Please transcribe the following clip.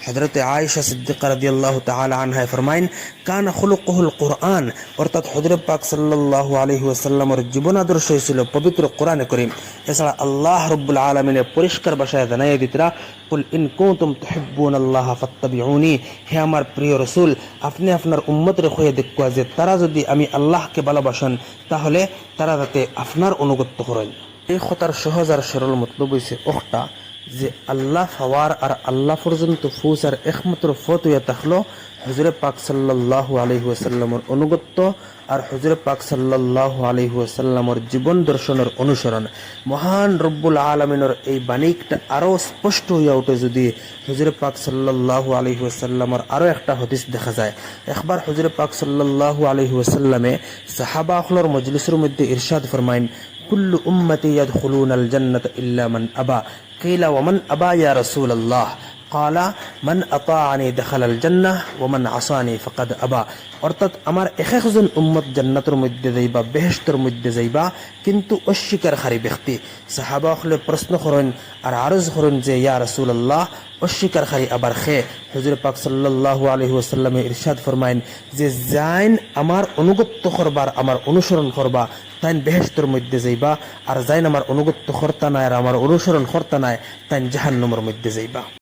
হযরতে আয়েশা সিদ্দিকা রাদিয়াল্লাহু তাআলা আনহা ফরমাইন কানা খুলুকুহুল কুরআন, অর্থাৎ হযরত পাক সাল্লাল্লাহু আলাইহি ওয়াসাল্লামের জীবন আদর্শ ছিল পবিত্র কোরআনে কারীম। এছাড়া আল্লাহ রাব্বুল আলামিনের পরিষ্কার ভাষায় জানাইয়া দিতরা কুল ইন কুনতুম তুহিব্বুনাল্লাহা ফাত্তাবিউনি, হে আমার প্রিয় রাসূল, আপনি আপনার উম্মতের হয়ে দেখুয়া যে তারা যদি আমি আল্লাহকে ভালোবাসেন তাহলে তারা যাতে আপনার অনুগত্য করেন। এই কথার সহজ আর সরল মতলব হইছে ওটা যে আল্লাহ ফাওয়ার আর আল্লাহ পর্যন্ত পৌঁছার একমাত্র পথ হইয়া থাকলো হুজুরে পাক সাল্লাল্লাহু আলাইহি ওয়াসাল্লামের অনুগত্য আর হুজুরে পাক সাল্লাল্লাহু আলাইহি ওয়াসাল্লামের জীবন দর্শনের অনুসরণ। মহান রব্বুল আলামিনের এই বাণীটা আরো স্পষ্ট হইয়া ওঠে যদি হুজুরে পাক সাল্লাল্লাহু আলাইহি ওয়াসাল্লামের আরো একটা হাদিস দেখা যায়। একবার হুজুরে পাক সাল্লাল্লাহু আলাইহি ওয়াসাল্লামে সাহাবাহর মজলিসের মধ্যে ইরশাদ ফরমাইন কুল্লু উম্মতি ইয়াদখুলুনাল জান্নাতা ইল্লা মান আবা, কিলা ওয়া মান আবা ইয়া রাসূলুল্লাহ, ক্বালা মান আতাআনি দাখালাল জান্নাহ ওয়া মান আসানি ফাকাদ আবা। অর্থাৎ আমার একজন উম্মত জান্নাতের মধ্যে যাইবা, বেহেশতের মধ্যে যাইবা, কিন্তু অস্বীকারী ব্যক্তি। সাহাবা হলে প্রশ্ন করেন আর আরজ করেন যে ইয়া রাসূলুল্লাহ অস্বীকারী আবার খে? হুজুর পাক সাল্লাল্লাহু আলাইহি ওয়াসাল্লামে ইরশাদ ফরমাইন যে যাইন আমার অনুগত্য করবার, আমার অনুসরণ করবা, তাইন বেহেশতের মধ্যে যাইবা, আর যাইন আমার অনুগত্য কর্তা নাই আর আমার অনুসরণ কর্তা নাই তাইন জাহান্নামের মধ্যে যাইবা।